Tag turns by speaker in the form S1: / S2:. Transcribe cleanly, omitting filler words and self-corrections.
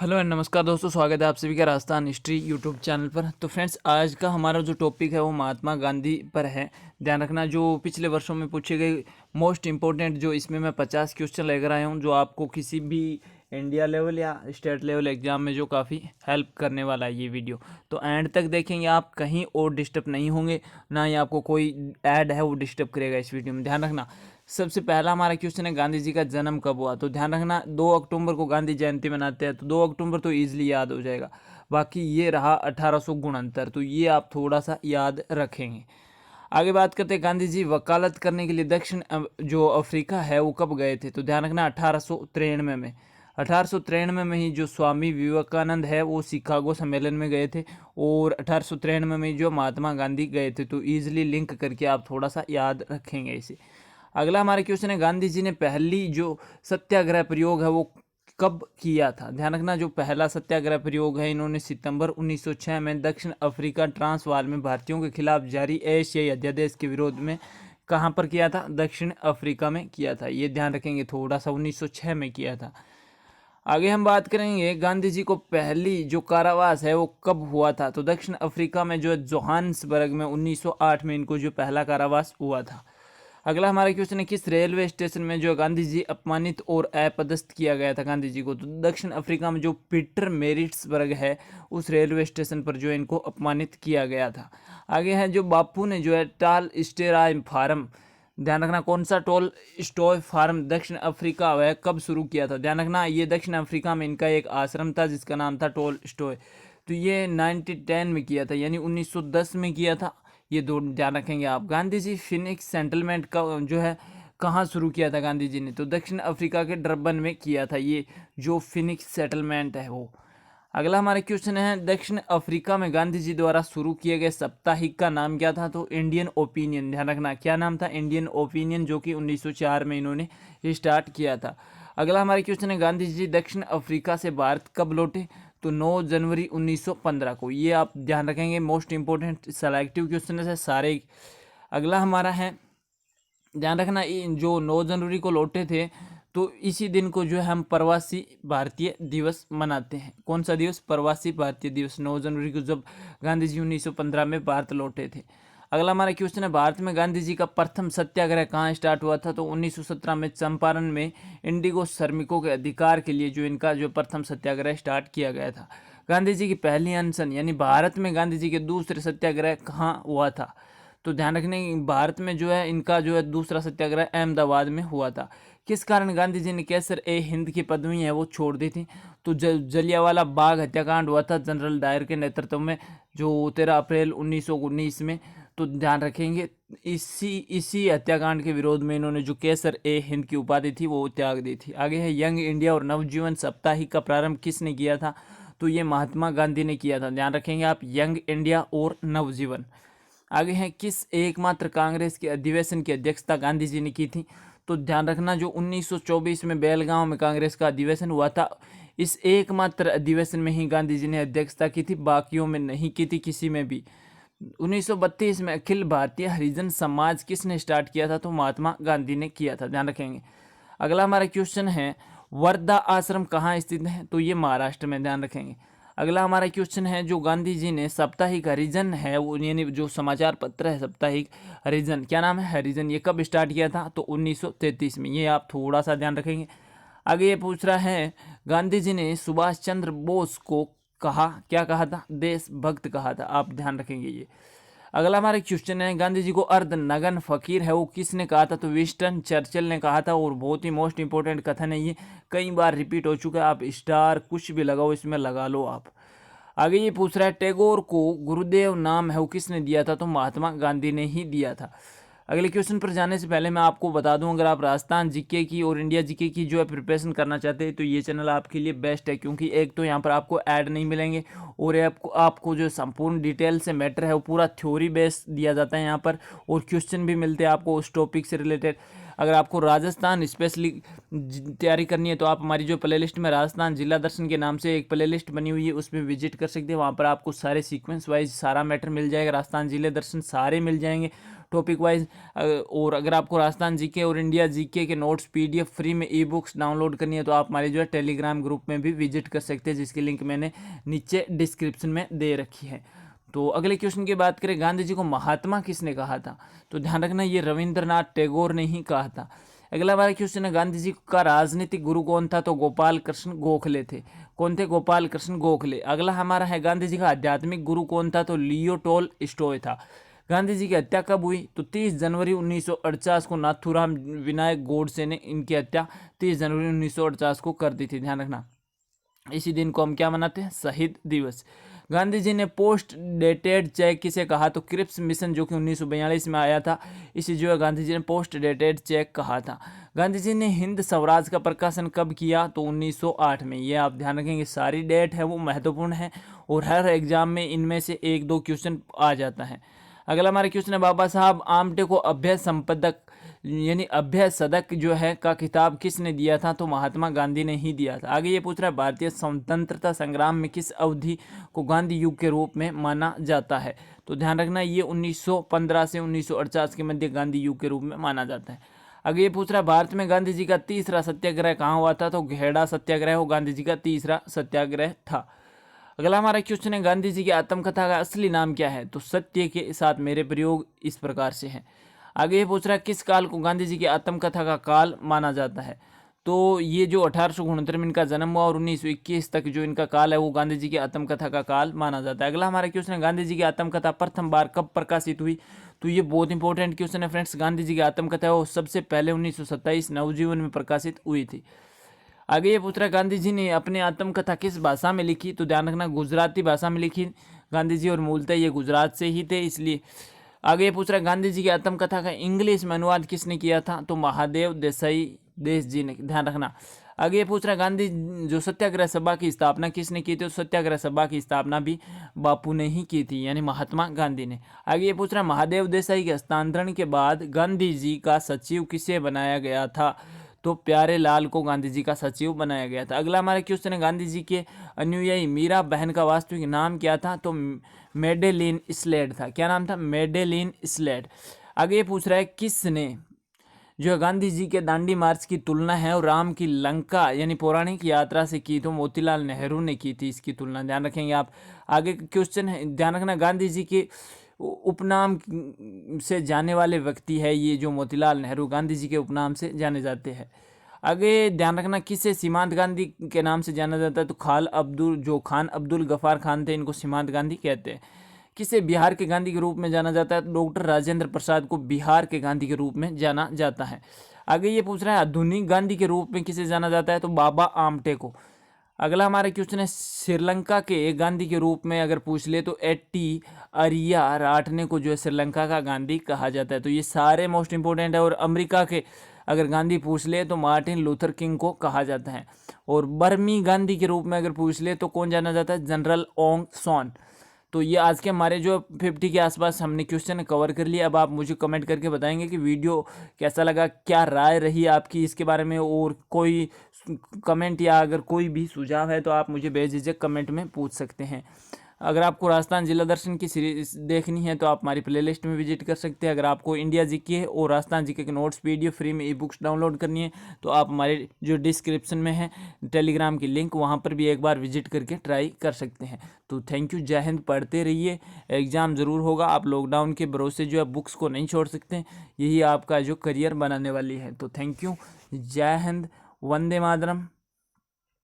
S1: Hello and नमस्कार दोस्तों, स्वागत है आप सभी का राजस्थान हिस्ट्री यूट्यूब चैनल पर। तो फ्रेंड्स, आज का हमारा जो टॉपिक है वो महात्मा गांधी पर है। ध्यान रखना, जो पिछले वर्षों में पूछे गए मोस्ट इम्पोर्टेंट, जो इसमें मैं 50 क्वेश्चन लेकर आया हूँ, जो आपको किसी भी इंडिया लेवल या स्टेट लेवल एग्जाम में जो काफ़ी हेल्प करने वाला है ये वीडियो। तो एंड तक देखेंगे आप, कहीं और डिस्टर्ब नहीं होंगे, ना ही आपको कोई ऐड है वो डिस्टर्ब करेगा इस वीडियो में। ध्यान रखना, सबसे पहला हमारा क्वेश्चन है, गांधी जी का जन्म कब हुआ। तो ध्यान रखना, 2 अक्टूबर को गांधी जयंती मनाते हैं, तो 2 अक्टूबर तो ईजिली याद हो जाएगा। बाकी ये रहा 1869, तो ये आप थोड़ा सा याद रखेंगे। आगे बात करते हैं, गांधी जी वकालत करने के लिए दक्षिण जो अफ्रीका है वो कब गए थे। तो ध्यान रखना, 1893 में। 1893 में ही जो स्वामी विवेकानंद है वो शिकागो सम्मेलन में गए थे, और 1893 में ही जो महात्मा गांधी गए थे। तो ईजिली लिंक करके आप थोड़ा सा याद रखेंगे इसे। अगला हमारा क्वेश्चन है, गांधी जी ने पहली जो सत्याग्रह प्रयोग है वो कब किया था। ध्यान रखना, जो पहला सत्याग्रह प्रयोग है इन्होंने सितंबर 1906 में दक्षिण अफ्रीका ट्रांसवाल में भारतीयों के खिलाफ जारी एशियाई अध्यादेश के विरोध में कहाँ पर किया था, दक्षिण अफ्रीका में किया था। ये ध्यान रखेंगे, थोड़ा सा 1906 में किया था। आगे हम बात करेंगे, गांधी जी को पहली जो कारावास है वो कब हुआ था। तो दक्षिण अफ्रीका में जो जोहान्सबर्ग में 1908 में इनको जो पहला कारावास हुआ था। अगला हमारा क्वेश्चन है, किस रेलवे स्टेशन में जो गांधी जी अपमानित और अपदस्थ किया गया था गांधी जी को। तो दक्षिण अफ्रीका में जो पीटर मेरिट्सबर्ग है उस रेलवे स्टेशन पर जो इनको अपमानित किया गया था। आगे है, जो बापू ने जो है टाल स्टेराय फार्म, ध्यान रखना कौन सा टोल स्टॉय फार्म दक्षिण अफ्रीका वह कब शुरू किया था। ध्यान रखना, ये दक्षिण अफ्रीका में इनका एक आश्रम था जिसका नाम था टोल स्टॉय। तो ये 1910 में किया था, यानी 1910 में किया था। ये दो ध्यान रखेंगे आप। गांधी जी फिनिक्स सेटलमेंट का जो है कहाँ शुरू किया था गांधी जी ने। तो दक्षिण अफ्रीका के डरबन में किया था, ये जो फिनिक्स सेटलमेंट है वो। अगला हमारा क्वेश्चन है, दक्षिण अफ्रीका में गांधी जी द्वारा शुरू किए गए साप्ताहिक का नाम क्या था। तो इंडियन ओपिनियन। ध्यान रखना, क्या नाम था, इंडियन ओपिनियन, जो कि 1904 में इन्होंने स्टार्ट किया था। अगला हमारा क्वेश्चन है, गांधी जी दक्षिण अफ्रीका से भारत कब लौटे। तो 9 जनवरी 1915 को। ये आप ध्यान रखेंगे, मोस्ट इंपोर्टेंट सेलेक्टिव क्वेश्चन है सारे। अगला हमारा है, ध्यान रखना, जो 9 जनवरी को लौटे थे तो इसी दिन को जो है हम प्रवासी भारतीय दिवस मनाते हैं। कौन सा दिवस, प्रवासी भारतीय दिवस, 9 जनवरी को जब गांधी जी 1915 में भारत लौटे थे। अगला हमारा क्वेश्चन है, भारत में गांधी जी का प्रथम सत्याग्रह कहाँ स्टार्ट हुआ था। तो 1917 में चंपारण में इंडिगो श्रमिकों के अधिकार के लिए जो इनका जो प्रथम सत्याग्रह स्टार्ट किया गया था। गांधी जी की पहली अनशन, यानी भारत में गांधी जी के दूसरे सत्याग्रह कहाँ हुआ था। तो ध्यान रखने, भारत में जो है इनका जो है दूसरा सत्याग्रह अहमदाबाद में हुआ था। किस कारण गांधी जी ने कैसर ए हिंद की पदवी है वो छोड़ दी थी। तो जलियांवाला बाग हत्याकांड हुआ था जनरल डायर के नेतृत्व में, जो 13 अप्रैल 1919 में। तो ध्यान रखेंगे, इसी हत्याकांड के विरोध में इन्होंने जो केसर ए हिंद की उपाधि थी वो त्याग दी थी। आगे है, यंग इंडिया और नवजीवन साप्ताहिक का प्रारंभ किसने किया था। तो ये महात्मा गांधी ने किया था। ध्यान रखेंगे आप, यंग इंडिया और नवजीवन। आगे हैं, किस एकमात्र कांग्रेस के अधिवेशन की अध्यक्षता गांधी जी ने की थी। तो ध्यान रखना, जो 1924 में बेलगांव में कांग्रेस का अधिवेशन हुआ था, इस एकमात्र अधिवेशन में ही गांधी जी ने अध्यक्षता की थी, बाकियों में नहीं की थी किसी में भी। 1932 में अखिल भारतीय हरिजन समाज किसने स्टार्ट किया था। तो महात्मा गांधी ने किया था। ध्यान रखेंगे। अगला हमारा क्वेश्चन है, वर्धा आश्रम कहाँ स्थित है। तो ये महाराष्ट्र में। ध्यान रखेंगे। अगला हमारा क्वेश्चन है, जो गांधी जी ने साप्ताहिक हरिजन है वो, यानी जो समाचार पत्र है साप्ताहिक हरिजन, क्या नाम है, हरिजन, ये कब स्टार्ट किया था। तो 1933 में। ये आप थोड़ा सा ध्यान रखेंगे। आगे ये पूछ रहा है, गांधी जी ने सुभाष चंद्र बोस को कहा, क्या कहा था, देशभक्त कहा था। आप ध्यान रखेंगे ये। अगला हमारा क्वेश्चन है, गांधी जी को अर्धनग्न फकीर है वो किसने कहा था। तो विंस्टन चर्चिल ने कहा था, और बहुत ही मोस्ट इंपोर्टेंट कथन है ये, कई बार रिपीट हो चुका है। आप स्टार कुछ भी लगाओ, इसमें लगा लो आप। आगे ये पूछ रहा है, टैगोर को गुरुदेव नाम है वो किसने दिया था। तो महात्मा गांधी ने ही दिया था। अगले क्वेश्चन पर जाने से पहले मैं आपको बता दूं, अगर आप राजस्थान जीके की और इंडिया जीके की जो है प्रिपरेशन करना चाहते हैं तो ये चैनल आपके लिए बेस्ट है, क्योंकि एक तो यहाँ पर आपको ऐड नहीं मिलेंगे, और आपको जो संपूर्ण डिटेल से मैटर है वो पूरा थ्योरी बेस दिया जाता है यहाँ पर, और क्वेश्चन भी मिलते हैं आपको उस टॉपिक से रिलेटेड। अगर आपको राजस्थान स्पेशली तैयारी करनी है तो आप हमारी जो प्लेलिस्ट में राजस्थान जिला दर्शन के नाम से एक प्लेलिस्ट बनी हुई है उसमें विजिट कर सकते हैं। वहाँ पर आपको सारे सीक्वेंस वाइज सारा मैटर मिल जाएगा, राजस्थान जिले दर्शन सारे मिल जाएंगे। Topic wise. और अगर आपको राजस्थान जीके और इंडिया जीके के नोट्स पीडीएफ फ्री में ई बुक्स डाउनलोड करनी है तो आप हमारे जो है टेलीग्राम ग्रुप में भी विजिट कर सकते हैं, जिसकी लिंक मैंने नीचे डिस्क्रिप्शन में दे रखी है। तो अगले क्वेश्चन की बात करें, गांधी जी को महात्मा किसने कहा था? तो ध्यान रखना ये रविंद्रनाथ टैगोर ने ही कहा था। अगला हमारा क्वेश्चन है, गांधी जी का राजनीतिक गुरु कौन था? तो गोपाल कृष्ण गोखले थे। कौन थे? गोपाल कृष्ण गोखले। अगला हमारा है, गांधी जी का आध्यात्मिक गुरु कौन था? तो लियो टॉलस्टॉय था। गांधी जी की हत्या कब हुई? तो 30 जनवरी 1948 को नाथूराम विनायक गोडसे ने इनकी हत्या 30 जनवरी 1948 को कर दी थी। ध्यान रखना इसी दिन को हम क्या मनाते हैं? शहीद दिवस। गांधी जी ने पोस्ट डेटेड चेक किसे कहा? तो क्रिप्स मिशन जो कि 1942 में आया था, इसे जो है गांधी जी ने पोस्ट डेटेड चेक कहा था। गांधी जी ने हिंद स्वराज का प्रकाशन कब किया? तो 1908 में। ये आप ध्यान रखेंगे, सारी डेट है वो महत्वपूर्ण है और हर एग्जाम में इनमें से 1-2 क्वेश्चन आ जाता है। अगला हमारा क्वेश्चन है, बाबा साहब आमटे को अभ्य संपदक यानी अभ्य सदक जो है का खिताब किसने दिया था? तो महात्मा गांधी ने ही दिया था। आगे ये पूछ रहा है, भारतीय स्वतंत्रता संग्राम में किस अवधि को गांधी युग के रूप में माना जाता है? तो ध्यान रखना ये 1915 से 1948 के मध्य गांधी युग के रूप में माना जाता है। आगे ये पूछ रहा है, भारत में गांधी जी का तीसरा सत्याग्रह कहाँ हुआ था? तो घेड़ा सत्याग्रह वो गांधी जी का तीसरा सत्याग्रह था। अगला हमारा क्वेश्चन है, गांधी जी की आत्मकथा का असली नाम क्या है? तो सत्य के साथ मेरे प्रयोग इस प्रकार से है। आगे ये पूछ रहा है, किस काल को गांधी जी की आत्मकथा का काल माना जाता है? तो ये जो 1869 में इनका जन्म हुआ और 1921 तक जो इनका काल है वो गांधी जी की आत्मकथा का काल माना जाता है। अगला हमारा क्वेश्चन है, गांधी जी की आत्मकथा प्रथम बार कब प्रकाशित हुई? तो ये बहुत इंपॉर्टेंट क्वेश्चन है फ्रेंड्स। गांधी जी की आत्मकथा है वो सबसे पहले 1927 नवजीवन में प्रकाशित हुई थी। आगे ये पूछ रहा है, गांधी जी ने अपनी आत्मकथा किस भाषा में लिखी? तो ध्यान रखना गुजराती भाषा में लिखी गांधी जी, और मूलतः ये गुजरात से ही थे इसलिए। आगे ये पूछ रहा है, गांधी जी की आत्मकथा का इंग्लिश में अनुवाद किसने किया था? तो महादेव देसाई देश जी ने। ध्यान रखना। आगे ये पूछ रहा है, गांधी जो सत्याग्रह सभा की स्थापना किसने की थी? तो सत्याग्रह सभा की स्थापना भी बापू ने ही की थी यानी महात्मा गांधी ने। आगे ये पूछ रहा है, महादेव देसाई के हस्तांतरण के बाद गांधी जी का सचिव किसे बनाया गया था? तो प्यारे लाल को गांधी जी का सचिव बनाया गया था। अगला हमारा क्वेश्चन है, गांधी जी के अनुयायी मीरा बहन का वास्तविक नाम क्या था? तो मेडेलिन स्लेड था। क्या नाम था? Madeleine Slade. आगे ये पूछ रहा है, किसने जो है गांधी जी के दांडी मार्च की तुलना है और राम की लंका यानी पौराणिक यात्रा से की? तो मोतीलाल नेहरू ने की थी इसकी तुलना। ध्यान रखेंगे आप। आगे क्वेश्चन है, ध्यान रखना, गांधी जी के उपनाम से जाने वाले व्यक्ति है ये जो मोतीलाल नेहरू, गांधी जी के उपनाम से जाने जाते हैं। आगे ध्यान रखना, किसे सीमांत गांधी के नाम से जाना जाता है? तो खान अब्दुल गफार खान थे, इनको सीमांत गांधी कहते हैं। किसे बिहार के गांधी के रूप में जाना जाता है? तो डॉक्टर राजेंद्र प्रसाद को बिहार के गांधी के रूप में जाना जाता है। आगे ये पूछ रहा है, आधुनिक गांधी के रूप में किसे जाना जाता है? तो बाबा आमटे को। अगला हमारा क्वेश्चन है, श्रीलंका के एक गांधी के रूप में अगर पूछ ले तो एट्टी अरिया राटने को जो है श्रीलंका का गांधी कहा जाता है। तो ये सारे मोस्ट इंपोर्टेंट है। और अमेरिका के अगर गांधी पूछ ले तो मार्टिन लूथर किंग को कहा जाता है। और बर्मी गांधी के रूप में अगर पूछ ले तो कौन जाना जाता है? General Aung San. तो ये आज के हमारे जो 50 के आसपास हमने क्वेश्चन कवर कर लिया। अब आप मुझे कमेंट करके बताएंगे कि वीडियो कैसा लगा, क्या राय रही आपकी इसके बारे में, और कोई कमेंट या अगर कोई भी सुझाव है तो आप मुझे बेझिझक कमेंट में पूछ सकते हैं। अगर आपको राजस्थान जिला दर्शन की सीरीज देखनी है तो आप हमारी प्लेलिस्ट में विजिट कर सकते हैं। अगर आपको इंडिया जीके और राजस्थान जीके के नोट्स पीडीएफ फ्री में ई बुक्स डाउनलोड करनी है तो आप हमारे जो डिस्क्रिप्शन में है टेलीग्राम की लिंक, वहां पर भी एक बार विजिट करके ट्राई कर सकते हैं। तो थैंक यू, जय हिंद। पढ़ते रहिए, एग्जाम ज़रूर होगा। आप लॉकडाउन के भरोसे जो है बुक्स को नहीं छोड़ सकते, यही आपका जो करियर बनाने वाली है। तो थैंक यू, जय हिंद, वंदे मातरम।